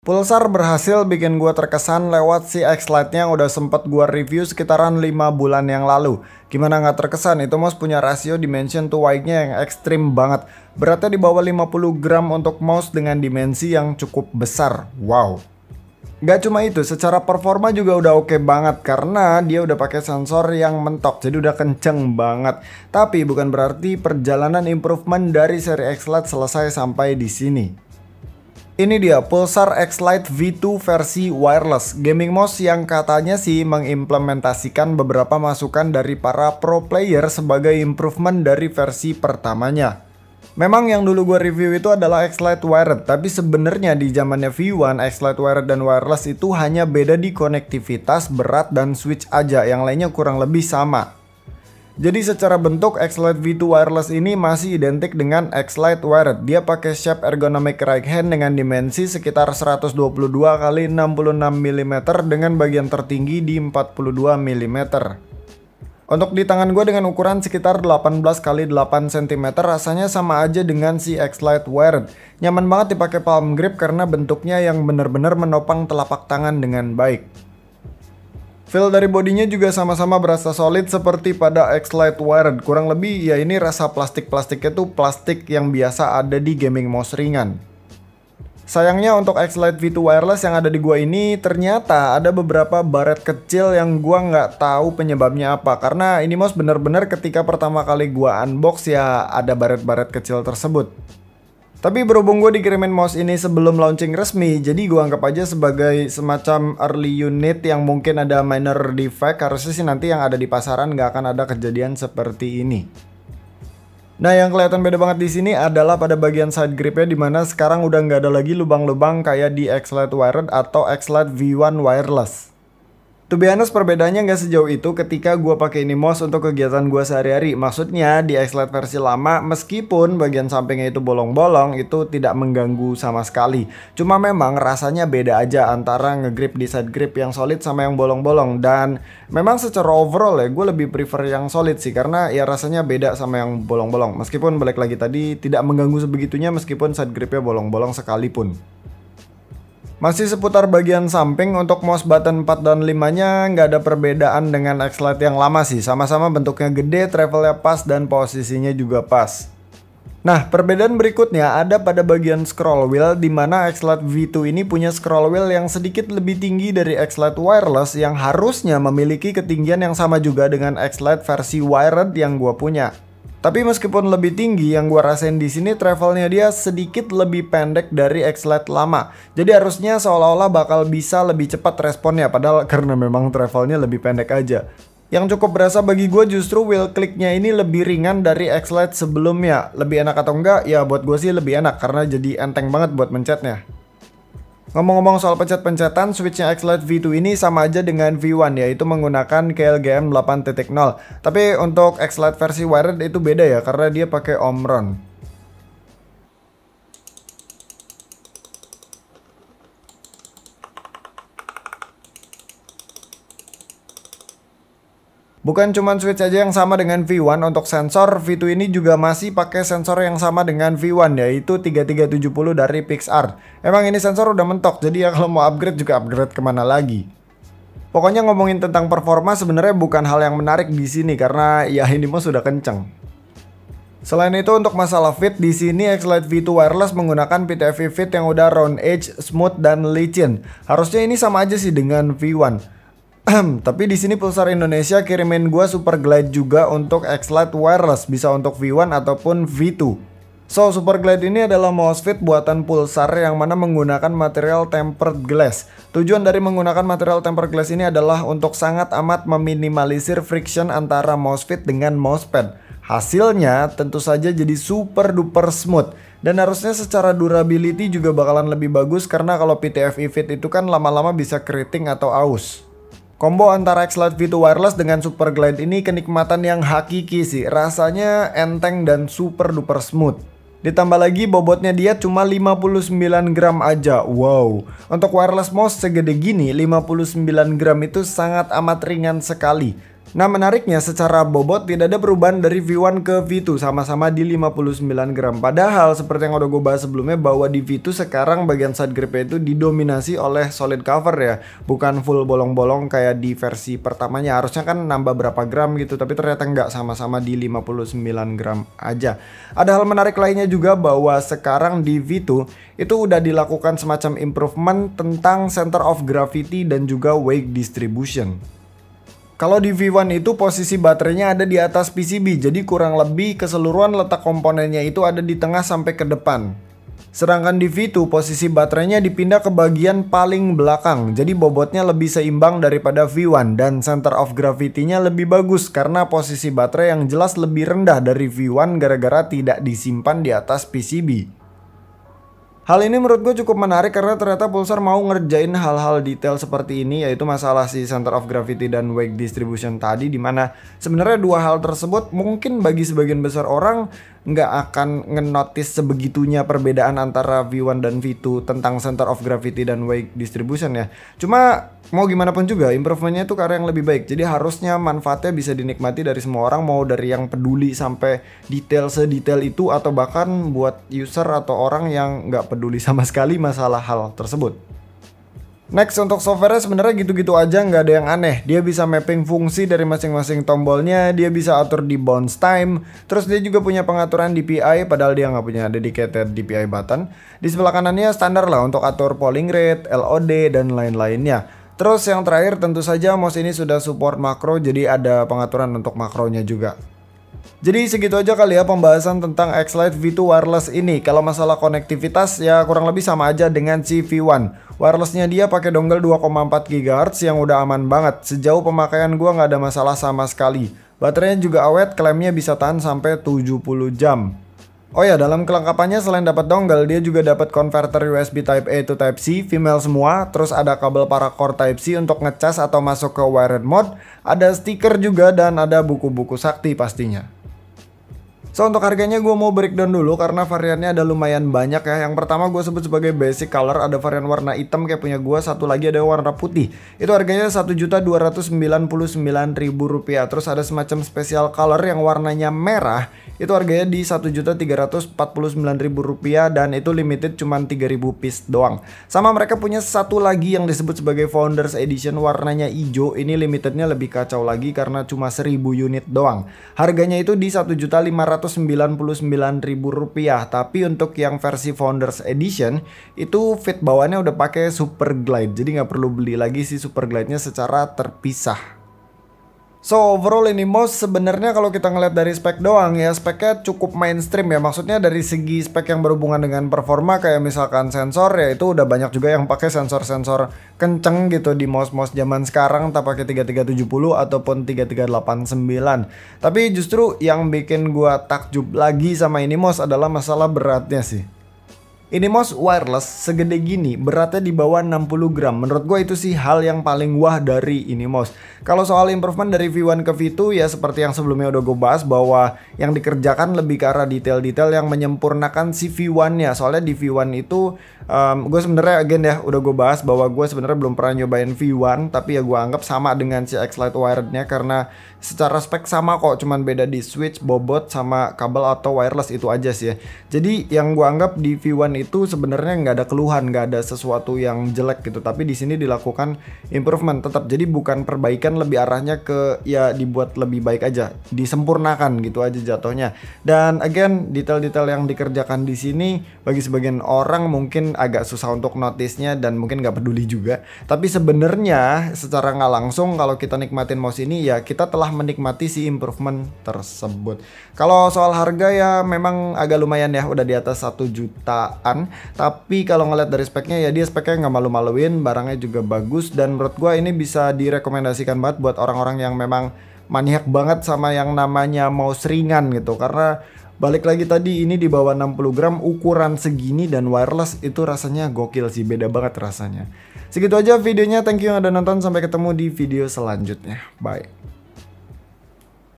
Pulsar berhasil bikin gua terkesan lewat si X-Lite-nya yang udah sempet gua review sekitaran 5 bulan yang lalu. Gimana nggak terkesan, itu mouse punya rasio dimension to weight-nya yang ekstrim banget. Beratnya di bawah 50 gram untuk mouse dengan dimensi yang cukup besar. Wow. Gak cuma itu, secara performa juga udah oke banget karena dia udah pakai sensor yang mentok, jadi udah kenceng banget. Tapi bukan berarti perjalanan improvement dari seri X-Lite selesai sampai di sini. Ini dia Pulsar X-Lite V2 versi wireless gaming mouse yang katanya sih mengimplementasikan beberapa masukan dari para pro player sebagai improvement dari versi pertamanya. Memang yang dulu gue review itu adalah X-Lite Wired, tapi sebenarnya di zamannya V1, X-Lite Wired dan wireless itu hanya beda di konektivitas, berat, dan switch aja, yang lainnya kurang lebih sama. Jadi secara bentuk X-Lite V2 wireless ini masih identik dengan X-Lite Wired. Dia pakai shape ergonomic right hand dengan dimensi sekitar 122 x 66 mm dengan bagian tertinggi di 42 mm. Untuk di tangan gue dengan ukuran sekitar 18 x 8 cm rasanya sama aja dengan si X-Lite Wired. Nyaman banget dipakai palm grip karena bentuknya yang benar-benar menopang telapak tangan dengan baik. Feel dari bodinya juga sama-sama berasa solid seperti pada X-Lite Wired. Kurang lebih ya ini rasa plastiknya tuh plastik yang biasa ada di gaming mouse ringan. Sayangnya untuk X-Lite V2 wireless yang ada di gua ini ternyata ada beberapa baret kecil yang gua nggak tahu penyebabnya apa. Karena ini mouse bener-bener ketika pertama kali gua unbox ya ada baret-baret kecil tersebut. Tapi berhubung gue dikirimin mouse ini sebelum launching resmi, jadi gue anggap aja sebagai semacam early unit yang mungkin ada minor defect. Harusnya sih nanti yang ada di pasaran nggak akan ada kejadian seperti ini. Nah, yang kelihatan beda banget di sini adalah pada bagian side gripnya, dimana sekarang udah nggak ada lagi lubang-lubang kayak di X-Lite Wired atau X-Lite V1 wireless. To be honest, perbedaannya nggak sejauh itu ketika gue pakai ini mouse untuk kegiatan gue sehari-hari. Maksudnya di X-Lite versi lama, meskipun bagian sampingnya itu bolong-bolong, itu tidak mengganggu sama sekali. Cuma memang rasanya beda aja antara ngegrip di side grip yang solid sama yang bolong-bolong. Dan memang secara overall ya, gue lebih prefer yang solid sih, karena ya rasanya beda sama yang bolong-bolong. Meskipun balik lagi tadi tidak mengganggu sebegitunya meskipun side gripnya bolong-bolong sekalipun. Masih seputar bagian samping, untuk mouse button 4 dan 5 nya nggak ada perbedaan dengan X-Lite yang lama sih. Sama-sama bentuknya gede, travelnya pas, dan posisinya juga pas. Nah, perbedaan berikutnya ada pada bagian scroll wheel, dimana X-Lite V2 ini punya scroll wheel yang sedikit lebih tinggi dari X-Lite wireless yang harusnya memiliki ketinggian yang sama juga dengan X-Lite versi wired yang gua punya. Tapi meskipun lebih tinggi, yang gua rasain di sini travelnya dia sedikit lebih pendek dari X-Lite lama. Jadi harusnya seolah-olah bakal bisa lebih cepat responnya, padahal karena memang travelnya lebih pendek aja. Yang cukup berasa bagi gue justru wheel clicknya ini lebih ringan dari X-Lite sebelumnya. Lebih enak atau enggak? Ya buat gue sih lebih enak karena jadi enteng banget buat mencetnya. Ngomong-ngomong soal pencet-pencetan, switchnya X-Lite V2 ini sama aja dengan V1, yaitu menggunakan KLGM 8.0. Tapi untuk X-Lite versi wired itu beda ya, karena dia pakai Omron. Bukan cuma switch aja yang sama dengan V1, untuk sensor V2 ini juga masih pakai sensor yang sama dengan V1, yaitu 3370 dari PixArt. Emang ini sensor udah mentok, jadi ya kalau mau upgrade juga upgrade kemana lagi. Pokoknya ngomongin tentang performa sebenarnya bukan hal yang menarik di sini karena ya ini mah sudah kenceng. Selain itu untuk masalah fit, di sini X-Lite V2 wireless menggunakan PTFE fit yang udah round edge, smooth, dan licin. Harusnya ini sama aja sih dengan V1. Tapi di sini Pulsar Indonesia kirimin gua Super Glide juga untuk X-Lite wireless, bisa untuk V1 ataupun V2. So, Super Glide ini adalah mouse fit buatan Pulsar yang mana menggunakan material tempered glass. Tujuan dari menggunakan material tempered glass ini adalah untuk sangat amat meminimalisir friction antara mouse fit dengan mousepad. Hasilnya tentu saja jadi super duper smooth. Dan harusnya secara durability juga bakalan lebih bagus karena kalau PTFE fit itu kan lama-lama bisa keriting atau aus. Combo antara X-Lite V2 wireless dengan Super Glide ini kenikmatan yang hakiki sih. Rasanya enteng dan super duper smooth. Ditambah lagi bobotnya dia cuma 59 gram aja. Wow. Untuk wireless mouse segede gini 59 gram itu sangat amat ringan sekali. Nah menariknya secara bobot tidak ada perubahan dari V1 ke V2, sama-sama di 59 gram. Padahal seperti yang udah gue bahas sebelumnya bahwa di V2 sekarang bagian side gripnya itu didominasi oleh solid cover ya, bukan full bolong-bolong kayak di versi pertamanya. Harusnya kan nambah berapa gram gitu, tapi ternyata nggak, sama-sama di 59 gram aja. Ada hal menarik lainnya juga bahwa sekarang di V2 itu udah dilakukan semacam improvement tentang center of gravity dan juga weight distribution. Kalau di V1 itu posisi baterainya ada di atas PCB, jadi kurang lebih keseluruhan letak komponennya itu ada di tengah sampai ke depan. Sedangkan di V2 posisi baterainya dipindah ke bagian paling belakang, jadi bobotnya lebih seimbang daripada V1 dan center of gravity-nya lebih bagus karena posisi baterai yang jelas lebih rendah dari V1 gara-gara tidak disimpan di atas PCB. Hal ini menurut gue cukup menarik karena ternyata Pulsar mau ngerjain hal-hal detail seperti ini, yaitu masalah si center of gravity dan weight distribution tadi, dimana sebenarnya dua hal tersebut mungkin bagi sebagian besar orang nggak akan ngenotis sebegitunya perbedaan antara V1 dan V2 tentang center of gravity dan weight distribution ya. Cuma mau gimana pun juga improvementnya itu karena yang lebih baik, jadi harusnya manfaatnya bisa dinikmati dari semua orang, mau dari yang peduli sampai detail sedetail itu atau bahkan buat user atau orang yang nggak peduli sama sekali masalah hal tersebut. Next, untuk software sebenarnya gitu-gitu aja, nggak ada yang aneh. Dia bisa mapping fungsi dari masing-masing tombolnya, dia bisa atur di bounce time, terus dia juga punya pengaturan DPI padahal dia nggak punya dedicated DPI button. Di sebelah kanannya standar lah untuk atur polling rate, LOD, dan lain-lainnya. Terus yang terakhir tentu saja mouse ini sudah support makro, jadi ada pengaturan untuk makronya juga. Jadi segitu aja kali ya pembahasan tentang X-Lite V2 wireless ini. Kalau masalah konektivitas ya kurang lebih sama aja dengan si V1. Wirelessnya dia pakai dongle 2,4 GHz yang udah aman banget. Sejauh pemakaian gua nggak ada masalah sama sekali. Baterainya juga awet, klaimnya bisa tahan sampai 70 jam. Oh ya, dalam kelengkapannya selain dapat dongle, dia juga dapat konverter USB Type A to Type C, female semua. Terus ada kabel paracord Type C untuk ngecas atau masuk ke wired mode. Ada stiker juga dan ada buku-buku sakti pastinya. So untuk harganya gue mau breakdown dulu karena variannya ada lumayan banyak ya. Yang pertama gue sebut sebagai basic color, ada varian warna hitam kayak punya gue, satu lagi ada warna putih. Itu harganya Rp1.299.000. Terus ada semacam special color yang warnanya merah, itu harganya di Rp1.349.000 dan itu limited cuman 3.000 piece doang. Sama mereka punya satu lagi yang disebut sebagai Founders Edition warnanya hijau. Ini limitednya lebih kacau lagi karena cuma 1.000 unit doang. Harganya itu di Rp1.599.000. Tapi untuk yang versi Founders Edition itu fit bawahnya udah pakai Super Glide, jadi nggak perlu beli lagi si Super Glide-nya secara terpisah. So overall ini mouse sebenarnya kalau kita ngeliat dari spek doang ya, speknya cukup mainstream ya. Maksudnya dari segi spek yang berhubungan dengan performa kayak misalkan sensor ya, itu udah banyak juga yang pakai sensor-sensor kenceng gitu di mouse-mouse zaman sekarang, entah pakai 3370 ataupun 3389. Tapi justru yang bikin gua takjub lagi sama ini mouse adalah masalah beratnya sih. Ini mouse wireless segede gini, beratnya di bawah 60 gram. Menurut gue itu sih hal yang paling wah dari ini mouse. Kalau soal improvement dari V1 ke V2 ya seperti yang sebelumnya udah gue bahas bahwa yang dikerjakan lebih ke arah detail-detail yang menyempurnakan si V1-nya. Soalnya di V1 itu gue sebenarnya again ya udah gue bahas bahwa gue sebenarnya belum pernah nyobain V1, tapi ya gue anggap sama dengan si X-Lite wired-nya karena secara spek sama kok, cuman beda di switch, bobot, sama kabel atau wireless itu aja sih ya. Jadi yang gue anggap di V1 itu sebenarnya nggak ada keluhan, nggak ada sesuatu yang jelek gitu. Tapi di sini dilakukan improvement tetap. Jadi bukan perbaikan, lebih arahnya ke ya dibuat lebih baik aja, disempurnakan gitu aja jatuhnya. Dan again detail-detail yang dikerjakan di sini bagi sebagian orang mungkin agak susah untuk notice-nya dan mungkin nggak peduli juga. Tapi sebenarnya secara nggak langsung kalau kita nikmatin mouse ini ya kita telah menikmati si improvement tersebut. Kalau soal harga ya memang agak lumayan ya, udah di atas 1 jutaan. Tapi kalau ngeliat dari speknya ya dia speknya nggak malu-maluin, barangnya juga bagus. Dan menurut gua ini bisa direkomendasikan banget buat orang-orang yang memang maniak banget sama yang namanya mouse ringan gitu. Karena balik lagi tadi ini di bawah 60 gram ukuran segini dan wireless itu rasanya gokil sih, beda banget rasanya. Segitu aja videonya, thank you yang udah nonton, sampai ketemu di video selanjutnya, bye.